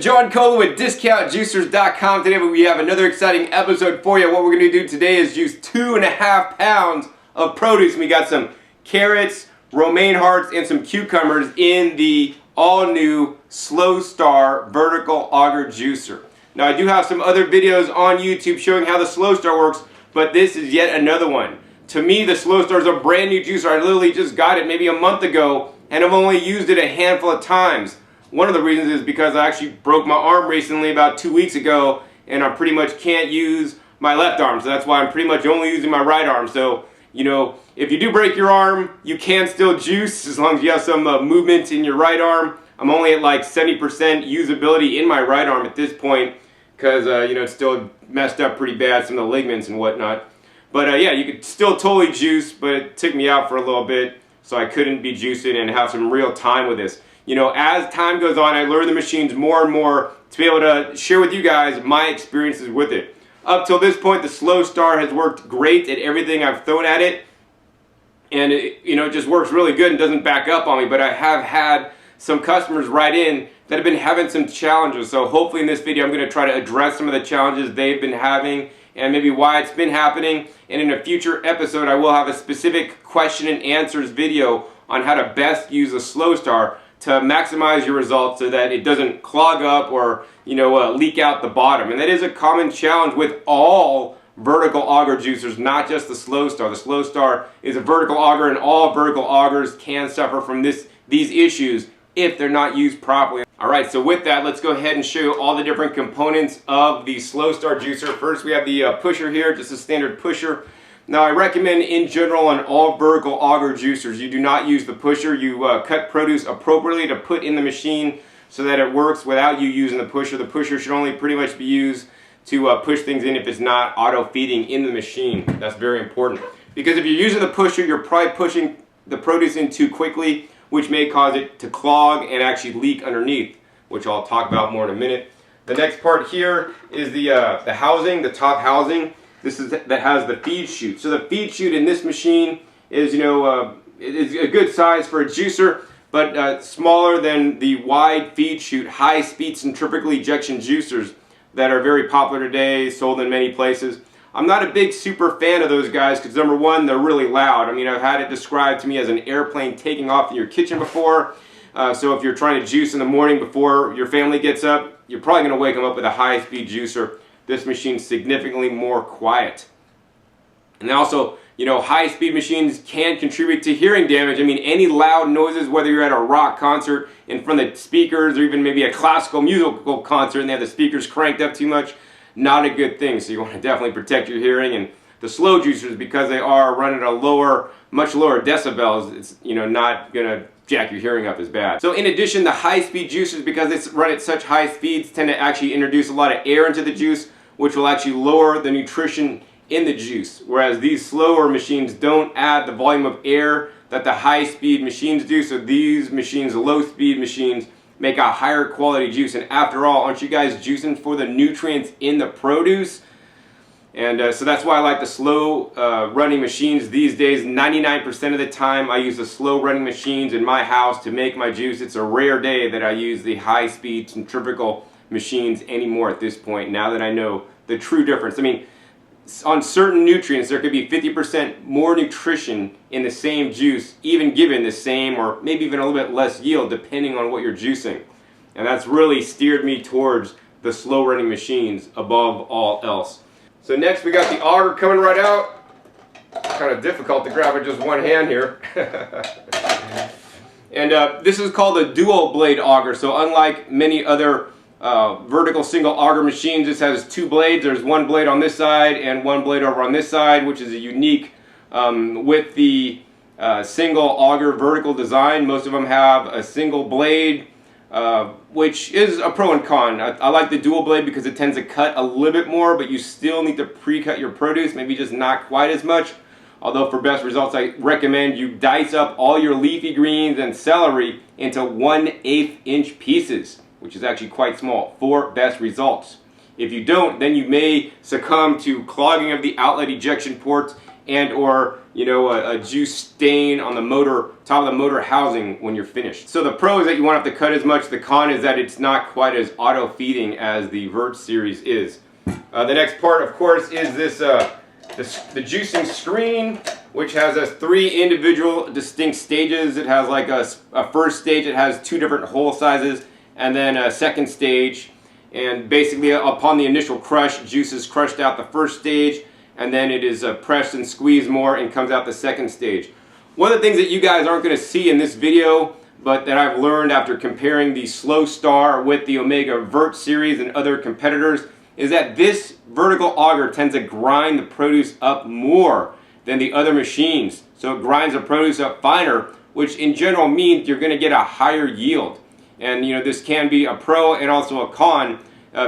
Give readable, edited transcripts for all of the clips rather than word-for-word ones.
is John Cola with DiscountJuicers.com. Today we have another exciting episode for you. What we're going to do today is juice 2.5 pounds of produce. We got some carrots, romaine hearts, and some cucumbers in the all-new Slowstar vertical auger juicer. Now I do have some other videos on YouTube showing how the Slowstar works, but this is yet another one. To me, the Slowstar is a brand new juicer. I literally just got it maybe a month ago, and I've only used it a handful of times. One of the reasons is because I actually broke my arm recently about 2 weeks ago, and I pretty much can't use my left arm, so that's why I'm pretty much only using my right arm. So, you know, if you do break your arm, you can still juice as long as you have some movement in your right arm. I'm only at like 70% usability in my right arm at this point because, you know, it's still messed up pretty bad, some of the ligaments and whatnot. But yeah, you could still totally juice, but it took me out for a little bit, so I couldn't be juicing and have some real time with this. You know, as time goes on, I learn the machines more and more to be able to share with you guys my experiences with it. Up till this point, the Slowstar has worked great at everything I've thrown at it, and it, you know, it just works really good and doesn't back up on me. But I have had some customers write in that have been having some challenges. So hopefully in this video, I'm going to try to address some of the challenges they've been having and maybe why it's been happening. And in a future episode, I will have a specific question and answers video on how to best use a Slowstar to maximize your results so that it doesn't clog up or, you know, leak out the bottom. And that is a common challenge with all vertical auger juicers, not just the Slowstar. The Slowstar is a vertical auger, and all vertical augers can suffer from these issues if they're not used properly. Alright, so with that, let's go ahead and show you all the different components of the Slowstar juicer. First, we have the pusher here, just a standard pusher. Now, I recommend in general on all vertical auger juicers, you do not use the pusher. You cut produce appropriately to put in the machine so that it works without you using the pusher. The pusher should only pretty much be used to push things in if it's not auto-feeding in the machine. That's very important. Because if you're using the pusher, you're probably pushing the produce in too quickly, which may cause it to clog and actually leak underneath, which I'll talk about more in a minute. The next part here is the housing, the top housing. This is that has the feed chute. So the feed chute in this machine is, you know, is a good size for a juicer, but smaller than the wide feed chute, high-speed centrifugal ejection juicers that are very popular today, sold in many places. I'm not a big super fan of those guys because, number one, they're really loud. I mean, I've had it described to me as an airplane taking off in your kitchen before. So if you're trying to juice in the morning before your family gets up, you're probably going to wake them up with a high-speed juicer. This machine's significantly more quiet. And also, you know, high-speed machines can contribute to hearing damage. I mean, any loud noises, whether you're at a rock concert in front of speakers or even maybe a classical musical concert and they have the speakers cranked up too much, not a good thing. So you want to definitely protect your hearing. And the slow juicers, because they are running at a lower, much lower decibels, it's, you know, not going to jack your hearing up as bad. So in addition, the high-speed juicers, because they run at such high speeds, tend to actually introduce a lot of air into the juice, which will actually lower the nutrition in the juice. Whereas these slower machines don't add the volume of air that the high-speed machines do. So these machines, the low-speed machines, make a higher quality juice. And after all, aren't you guys juicing for the nutrients in the produce? And so that's why I like the slow running machines these days. 99% of the time I use the slow running machines in my house to make my juice. It's a rare day that I use the high-speed centrifugal machines anymore at this point, now that I know the true difference. I mean, on certain nutrients there could be 50% more nutrition in the same juice, even given the same or maybe even a little bit less yield depending on what you're juicing. And that's really steered me towards the slow running machines above all else. So next we got the auger coming right out. Kind of difficult to grab with just one hand here. And this is called a dual blade auger. So unlike many other vertical single auger machines, this has two blades. There's one blade on this side and one blade over on this side, which is a unique with the single auger vertical design. Most of them have a single blade, which is a pro and con. I like the dual blade because it tends to cut a little bit more, but you still need to pre-cut your produce, maybe just not quite as much. Although for best results, I recommend you dice up all your leafy greens and celery into 1/8 inch pieces, which is actually quite small, for best results. If you don't, then you may succumb to clogging of the outlet ejection ports and or a juice stain on the motor, top of the motor housing when you're finished. So the pro is that you won't have to cut as much. The con is that it's not quite as auto feeding as the Vert series is. The next part, of course, is this the juicing screen, which has 3 individual distinct stages. It has like a first stage. It has 2 different hole sizes, and then a second stage. And basically, upon the initial crush, juice is crushed out the first stage, and then it is pressed and squeezed more and comes out the second stage. One of the things that you guys aren't going to see in this video, but that I've learned after comparing the Slowstar with the Omega Vert series and other competitors, is that this vertical auger tends to grind the produce up more than the other machines. So it grinds the produce up finer, which in general means you're going to get a higher yield. And this can be a pro and also a con,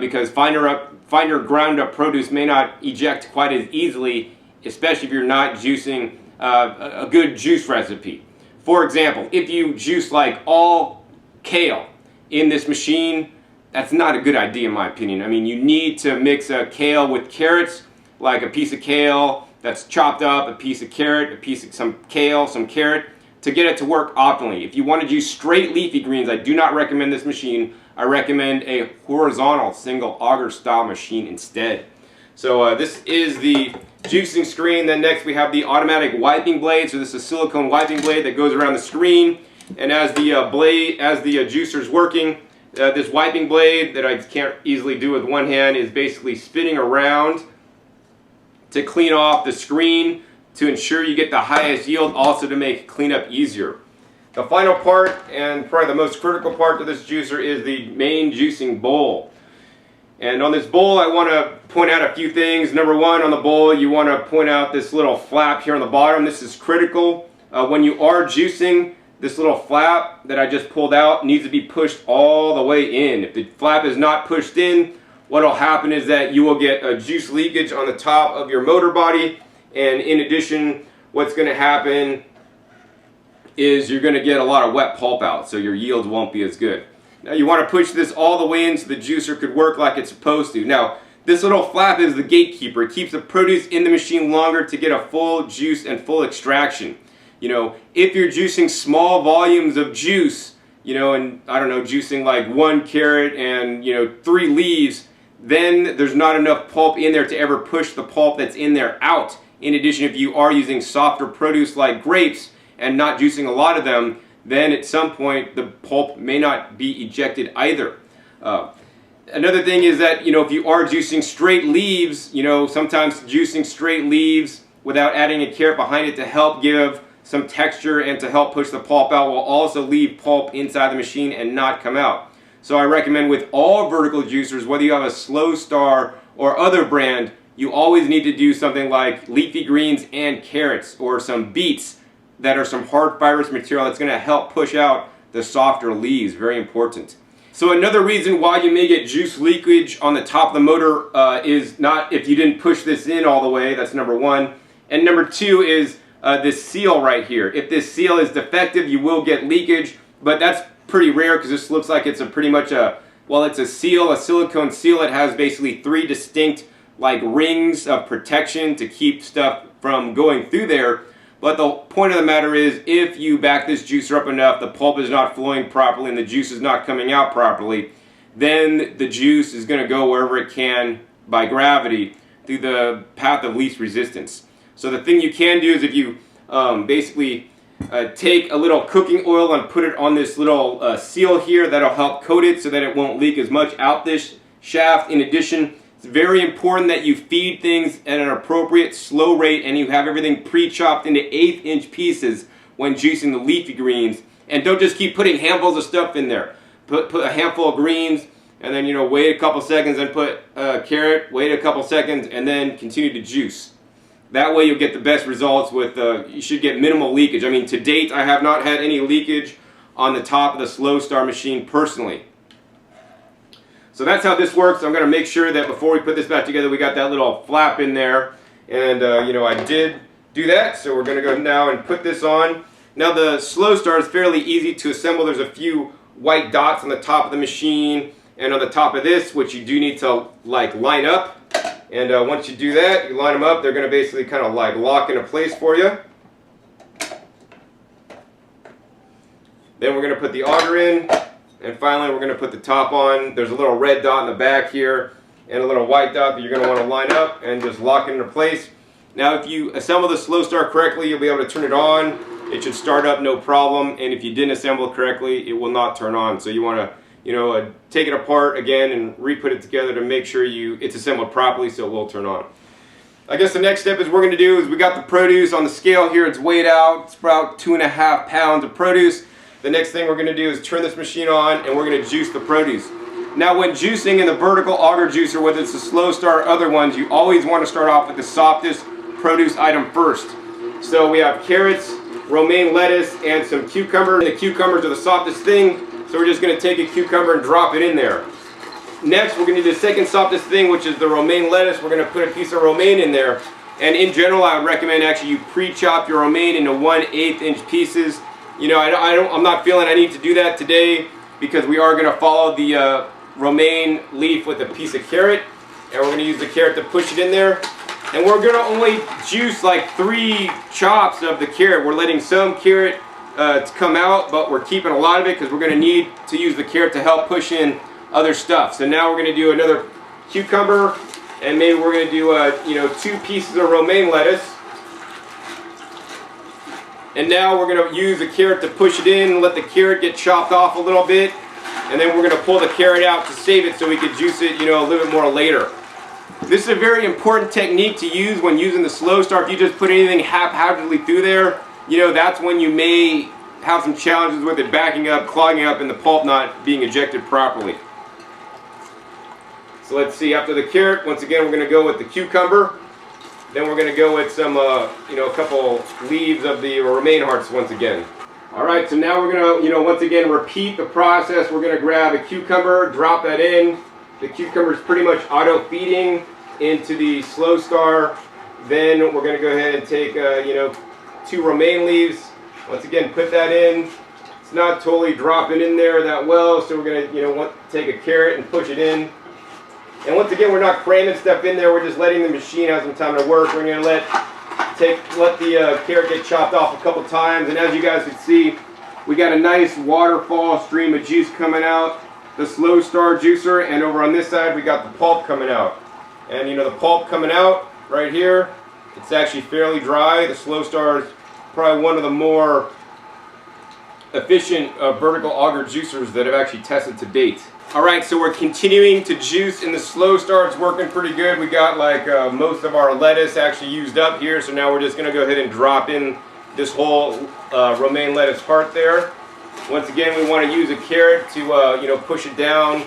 because finer ground up produce may not eject quite as easily, especially if you're not juicing a good juice recipe. For example, if you juice like all kale in this machine, that's not a good idea in my opinion. I mean, you need to mix a kale with carrots, like a piece of kale that's chopped up, a piece of carrot, a piece of some kale, some carrot, to get it to work optimally. If you want to juice straight leafy greens, I do not recommend this machine. I recommend a horizontal single auger style machine instead. So this is the juicing screen. Then next we have the automatic wiping blade. So this is a silicone wiping blade that goes around the screen. And as the juicer's working, this wiping blade that I can't easily do with one hand is basically spinning around to clean off the screen to ensure you get the highest yield, also to make cleanup easier. The final part, and probably the most critical part to this juicer, is the main juicing bowl. And on this bowl, I want to point out a few things. Number one, on the bowl, you want to point out this little flap here on the bottom. This is critical. When you are juicing, this little flap that I just pulled out needs to be pushed all the way in. If the flap is not pushed in, what will happen is that you will get a juice leakage on the top of your motor body. And in addition, what's going to happen is you're going to get a lot of wet pulp out, so your yields won't be as good. Now you want to push this all the way in so the juicer could work like it's supposed to. Now this little flap is the gatekeeper. It keeps the produce in the machine longer to get a full juice and full extraction. If you're juicing small volumes of juice, and I don't know, juicing like 1 carrot and 3 leaves, then there's not enough pulp in there to ever push the pulp that's in there out. In addition, if you are using softer produce like grapes and not juicing a lot of them, then at some point the pulp may not be ejected either. Another thing is that, if you are juicing straight leaves, sometimes juicing straight leaves without adding a carrot behind it to help give some texture and to help push the pulp out will also leave pulp inside the machine and not come out. So I recommend with all vertical juicers, whether you have a Slowstar or other brand, you always need to do something like leafy greens and carrots, or some beets that are some hard fibrous material that's going to help push out the softer leaves. Very important. So another reason why you may get juice leakage on the top of the motor is not if you didn't push this in all the way. That's number one. And number two is this seal right here. If this seal is defective, you will get leakage, but that's pretty rare because this looks like it's it's a seal, a silicone seal. It has basically 3 distinct rings of protection to keep stuff from going through there. But the point of the matter is, if you back this juicer up enough, the pulp is not flowing properly and the juice is not coming out properly, then the juice is going to go wherever it can by gravity through the path of least resistance. So the thing you can do is if you take a little cooking oil and put it on this little seal here, that'll help coat it so that it won't leak as much out this shaft. In addition, it's very important that you feed things at an appropriate slow rate and you have everything pre-chopped into 1/8 inch pieces when juicing the leafy greens. And don't just keep putting handfuls of stuff in there. Put a handful of greens and then wait a couple seconds and put a carrot, wait a couple seconds and then continue to juice. That way you'll get the best results with, you should get minimal leakage. I mean, to date I have not had any leakage on the top of the Slowstar machine personally. So that's how this works. I'm going to make sure that before we put this back together we got that little flap in there. And I did do that, so we're going to go now and put this on. Now the Slowstar is fairly easy to assemble. There's a few white dots on the top of the machine and on the top of this, which you do need to line up. And once you do that, you line them up, they're going to basically kind of like lock into place for you. Then we're going to put the auger in, and finally we're going to put the top on. There's a little red dot in the back here and a little white dot that you're going to want to line up and just lock it into place. Now if you assemble the Slowstar correctly, you'll be able to turn it on. It should start up no problem, and if you didn't assemble it correctly, it will not turn on. So you want to take it apart again and re-put it together to make sure it's assembled properly so it will turn on. I guess the next step is we're going to do is we got the produce on the scale here. It's weighed out. It's about 2.5 pounds of produce. The next thing we're going to do is turn this machine on and we're going to juice the produce. Now when juicing in the vertical auger juicer, whether it's the Slowstar or other ones, you always want to start off with the softest produce item first. So we have carrots, romaine lettuce, and some cucumber. The cucumbers are the softest thing. So we're just going to take a cucumber and drop it in there. Next, we're going to do the second softest thing, which is the romaine lettuce. We're going to put a piece of romaine in there. And in general, I would recommend actually you pre-chop your romaine into 1/8 inch pieces. I'm not feeling I need to do that today because we are going to follow the romaine leaf with a piece of carrot. And we're going to use the carrot to push it in there. And we're going to only juice like 3 chops of the carrot. We're letting some carrot to come out, but we're keeping a lot of it because we're going to need to use the carrot to help push in other stuff. So now we're going to do another cucumber, and maybe we're going to do 2 pieces of romaine lettuce. And now we're going to use the carrot to push it in and let the carrot get chopped off a little bit, and then we're going to pull the carrot out to save it so we can juice it a little bit more later. This is a very important technique to use when using the Slowstar. If you just put anything haphazardly through there, that's when you may have some challenges with it backing up, clogging up, and the pulp not being ejected properly. So let's see, after the carrot, once again, we're going to go with the cucumber. Then we're going to go with some, a couple leaves of the romaine hearts once again. All right, so now we're going to, once again, repeat the process. We're going to grab a cucumber, drop that in. The cucumber is pretty much auto-feeding into the Slowstar. Then we're going to go ahead and take, 2 romaine leaves. Once again, put that in. It's not totally dropping in there that well, so we're going to take a carrot and push it in. And once again, we're not cramming stuff in there. We're just letting the machine have some time to work. We're going to let the carrot get chopped off a couple times. And as you guys can see, we got a nice waterfall stream of juice coming out. The Slowstar juicer, and over on this side, we got the pulp coming out. And the pulp coming out right here, it's actually fairly dry. The Slowstar is probably one of the more efficient vertical auger juicers that have actually tested to date. Alright, so we're continuing to juice in the Slowstar. It's working pretty good. We got most of our lettuce actually used up here, so now we're just going to go ahead and drop in this whole romaine lettuce heart there. Once again, we want to use a carrot to push it down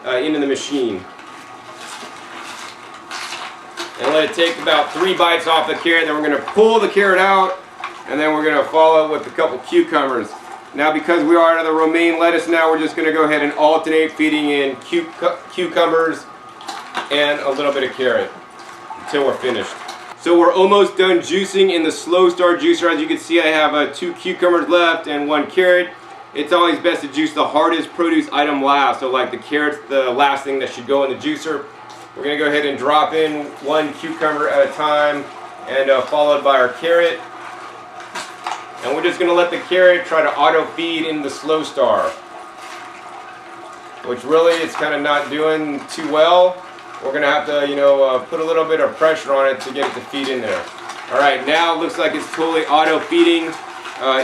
into the machine. And let it take about 3 bites off the carrot. Then we're going to pull the carrot out, and then we're going to follow with a couple cucumbers. Now because we are out of the romaine lettuce now, we're just going to go ahead and alternate feeding in cucumbers and a little bit of carrot until we're finished. So we're almost done juicing in the Slowstar juicer. As you can see, I have 2 cucumbers left and 1 carrot. It's always best to juice the hardest produce item last. So like the carrot's the last thing that should go in the juicer. We're going to go ahead and drop in 1 cucumber at a time, and followed by our carrot. And we're just going to let the carrot try to auto-feed in the Slowstar, which really it's kind of not doing too well. We're going to have to, put a little bit of pressure on it to get it to feed in there. All right, now it looks like it's totally auto-feeding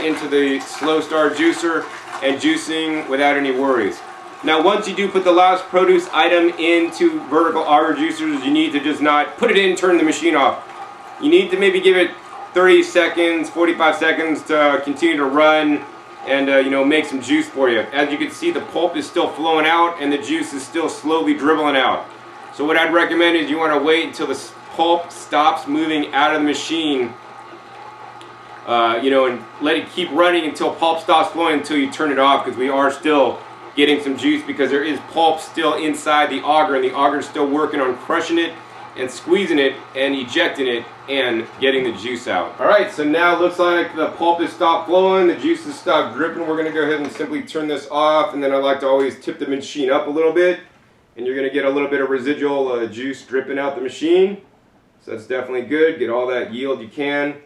into the Slowstar juicer and juicing without any worries. Now once you do put the last produce item into vertical auger juicers, you need to just not put it in, turn the machine off. You need to maybe give it 30 seconds, 45 seconds to continue to run and make some juice for you. As you can see, the pulp is still flowing out and the juice is still slowly dribbling out. So what I'd recommend is you want to wait until the pulp stops moving out of the machine, and let it keep running until pulp stops flowing until you turn it off, because we are still getting some juice because there is pulp still inside the auger, and the auger is still working on crushing it and squeezing it and ejecting it and getting the juice out. Alright, so now it looks like the pulp has stopped flowing, the juice has stopped dripping. We're going to go ahead and simply turn this off, and then I like to always tip the machine up a little bit and you're going to get a little bit of residual juice dripping out the machine. So that's definitely good. Get all that yield you can.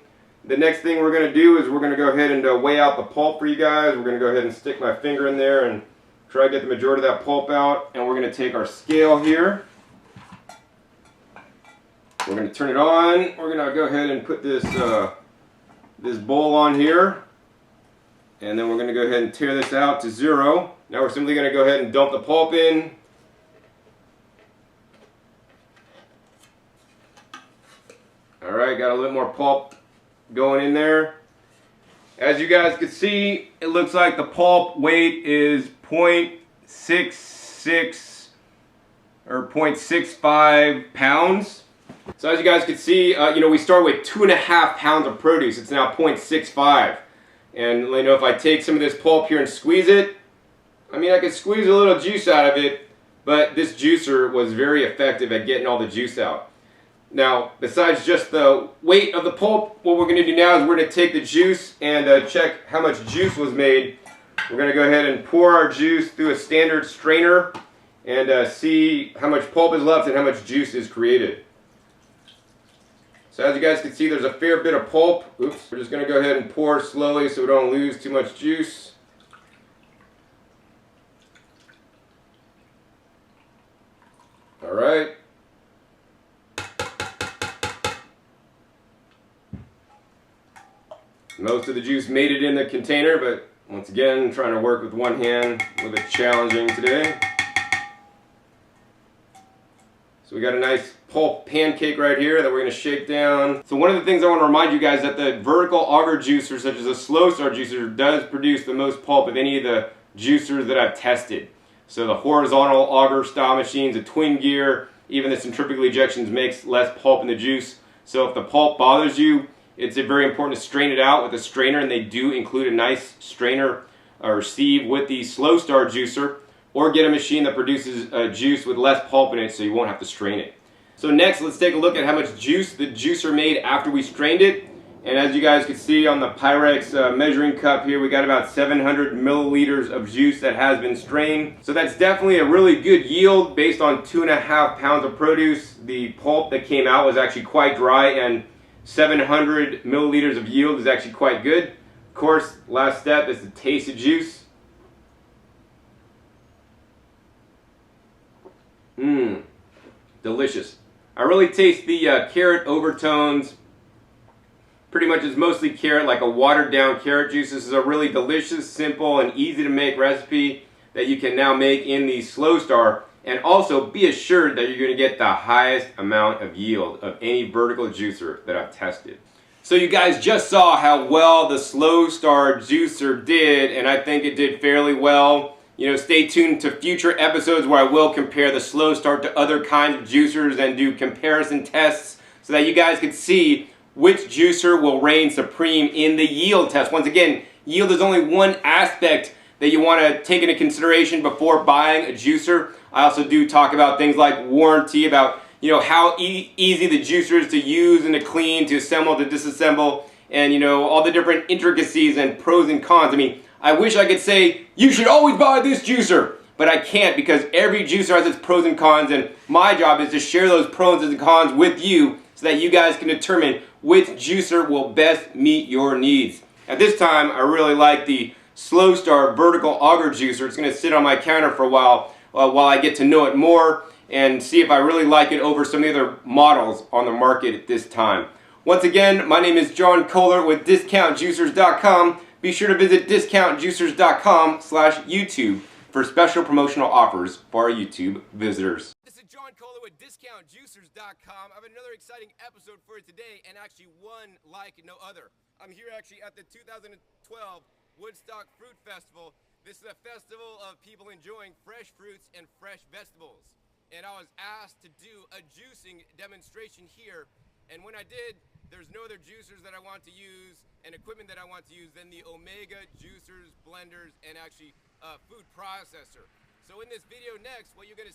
The next thing we're going to do is we're going to go ahead and weigh out the pulp for you guys. We're going to go ahead and stick my finger in there and try to get the majority of that pulp out. And we're going to take our scale here. We're going to turn it on. We're going to go ahead and put this this bowl on here. And then we're going to go ahead and tear this out to 0. Now we're simply going to go ahead and dump the pulp in. Alright, got a little more pulp going in there. As you guys can see, it looks like the pulp weight is 0.66 or 0.65 pounds. So as you guys can see, we start with 2.5 pounds of produce. It's now 0.65. And if I take some of this pulp here and squeeze it, I could squeeze a little juice out of it, but this juicer was very effective at getting all the juice out. Now, besides just the weight of the pulp, what we're going to do now is we're going to take the juice and check how much juice was made. We're going to go ahead and pour our juice through a standard strainer and see how much pulp is left and how much juice is created. So as you guys can see, there's a fair bit of pulp. Oops. We're just going to go ahead and pour slowly so we don't lose too much juice. All right. Most of the juice made it in the container, but once again, trying to work with one hand, a little bit challenging today. So we got a nice pulp pancake right here that we're going to shake down. So one of the things I want to remind you guys that the vertical auger juicer, such as a Slowstar juicer, does produce the most pulp of any of the juicers that I've tested. So the horizontal auger style machines, the twin gear, even the centrifugal ejections makes less pulp in the juice. So if the pulp bothers you, it's very important to strain it out with a strainer, and they do include a nice strainer or sieve with the Slowstar juicer, or get a machine that produces juice with less pulp in it so you won't have to strain it. So next, let's take a look at how much juice the juicer made after we strained it. And as you guys can see on the Pyrex measuring cup here, we got about 700 milliliters of juice that has been strained. So that's definitely a really good yield based on 2.5 pounds of produce. The pulp that came out was actually quite dry, and 700 milliliters of yield is actually quite good. Of course, last step is to taste the juice. Delicious. I really taste the carrot overtones. Pretty much it's mostly carrot, like a watered down carrot juice. This is a really delicious, simple, and easy to make recipe that you can now make in the Slowstar. And also be assured that you're going to get the highest amount of yield of any vertical juicer that I've tested. So you guys just saw how well the Slowstar juicer did, and I think it did fairly well. Stay tuned to future episodes where I will compare the Slowstar to other kinds of juicers and do comparison tests so that you guys can see which juicer will reign supreme in the yield test. Once again, yield is only one aspect that you want to take into consideration before buying a juicer. I also do talk about things like warranty, about how easy the juicer is to use and to clean, to assemble, to disassemble, and all the different intricacies and pros and cons. I wish I could say you should always buy this juicer, but I can't, because every juicer has its pros and cons, and my job is to share those pros and cons with you so that you guys can determine which juicer will best meet your needs. At this time, I really like the Slowstar vertical auger juicer. It's going to sit on my counter for a while I get to know it more and see if I really like it over some of the other models on the market at this time. Once again, my name is John Kohler with DiscountJuicers.com. Be sure to visit DiscountJuicers.com/YouTube for special promotional offers for our YouTube visitors. This is John Kohler with DiscountJuicers.com. I have another exciting episode for you today, and actually one like no other. I'm here actually at the 2012 Woodstock Fruit Festival. This is a festival of people enjoying fresh fruits and fresh vegetables. And I was asked to do a juicing demonstration here. And when I did, there's no other juicers that I want to use and equipment that I want to use than the Omega juicers, blenders, and actually food processor. So in this video next, what you're going to